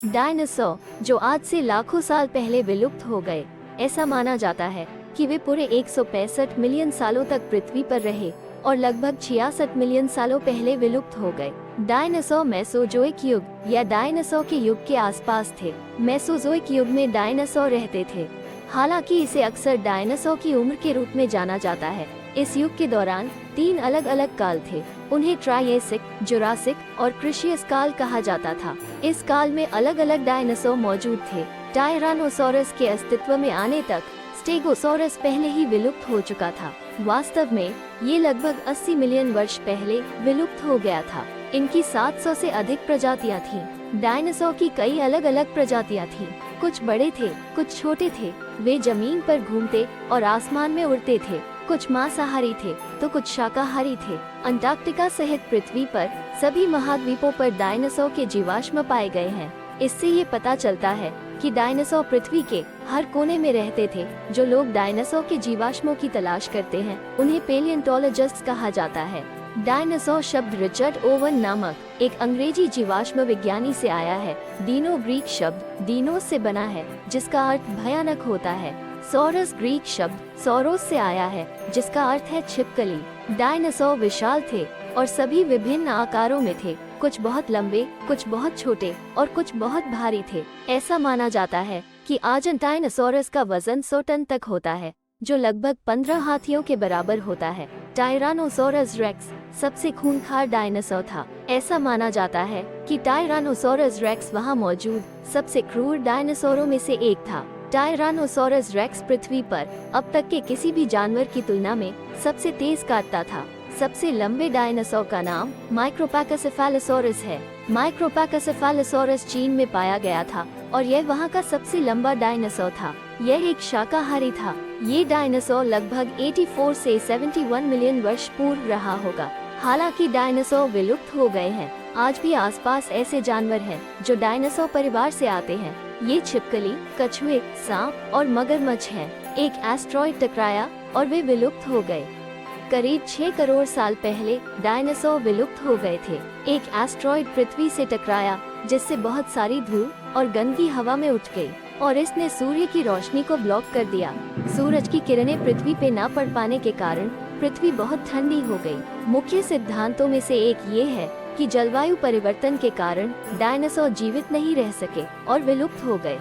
Dinosaur जो आज से लाखों साल पहले विलुप्त हो गए। ऐसा माना जाता है कि वे पूरे 165 मिलियन सालों तक पृथ्वी पर रहे और लगभग 66 मिलियन सालों पहले विलुप्त हो गए। डायनासोर मेसोजोइक युग या डायनासोर के युग के आसपास थे। मेसोजोइक युग में डायनासोर रहते थे। हालांकि इसे अक्सर डायनासोर की उम्र के रूप में जाना जाता है। इस युग के दौरान 3 अलग अलग काल थे। उन्हें ट्रायसिक, जुरासिक और क्रिशियस काल कहा जाता था। इस काल में अलग अलग डायनासोर मौजूद थे। टायरानोसोरस के अस्तित्व में आने तक स्टेगोसोरस पहले ही विलुप्त हो चुका था। वास्तव में ये लगभग 80 मिलियन वर्ष पहले विलुप्त हो गया था। इनकी 700 से अधिक प्रजातियां थीं। डायनासोर की कई अलग अलग प्रजातियां थीं। कुछ बड़े थे, कुछ छोटे थे। वे जमीन पर घूमते और आसमान में उड़ते थे। कुछ मांसाहारी थे तो कुछ शाकाहारी थे। अंटार्कटिका सहित पृथ्वी पर सभी महाद्वीपों पर डायनासोर के जीवाश्म पाए गए हैं। इससे ये पता चलता है कि डायनासोर पृथ्वी के हर कोने में रहते थे। जो लोग डायनासोर के जीवाश्मों की तलाश करते हैं उन्हें पेलियोंटोलॉजिस्ट कहा जाता है। डायनासोर शब्द रिचर्ड ओवन नामक एक अंग्रेजी जीवाश्म विज्ञानी से आया है। डीनो ग्रीक शब्द डीनोस से बना है जिसका अर्थ भयानक होता है। सौरस ग्रीक शब्द सौरोस से आया है जिसका अर्थ है छिपकली। डायनासोर विशाल थे और सभी विभिन्न आकारों में थे। कुछ बहुत लंबे, कुछ बहुत छोटे और कुछ बहुत भारी थे। ऐसा माना जाता है कि आर्जेंटाइनोसोरस का वजन 100 टन तक होता है, जो लगभग 15 हाथियों के बराबर होता है। टायरानोसोरस रेक्स सबसे खूंखार डायनासोर था। ऐसा माना जाता है कि टायरानोसोरस रेक्स वहां मौजूद सबसे क्रूर डायनासोरों में से एक था। टायरानोसोरस रेक्स पृथ्वी पर अब तक के किसी भी जानवर की तुलना में सबसे तेज काटता था। सबसे लंबे डायनासोर का नाम माइक्रोपैकोसेफेलोसोरस है। माइक्रोपैकोसेफेलोसोरस चीन में पाया गया था और यह वहां का सबसे लंबा डायनासोर था। यह एक शाकाहारी था। ये डायनासोर लगभग 84 से 71 मिलियन वर्ष पूर्व रहा होगा। हालांकि डायनासोर विलुप्त हो गए हैं, आज भी आसपास ऐसे जानवर हैं जो डायनासोर परिवार से आते हैं। ये छिपकली, कछुए, सांप और मगरमच्छ हैं। एक एस्ट्रॉइड टकराया और वे विलुप्त हो गए। करीब 6 करोड़ साल पहले डायनासोर विलुप्त हो गए थे। एक एस्ट्रॉइड पृथ्वी से टकराया जिससे बहुत सारी धूल और गंदगी हवा में उठ गई और इसने सूर्य की रोशनी को ब्लॉक कर दिया। सूरज की किरणें पृथ्वी पे न पड़ पाने के कारण पृथ्वी बहुत ठंडी हो गई। मुख्य सिद्धांतों में से एक ये है कि जलवायु परिवर्तन के कारण डायनासोर जीवित नहीं रह सके और विलुप्त हो गए।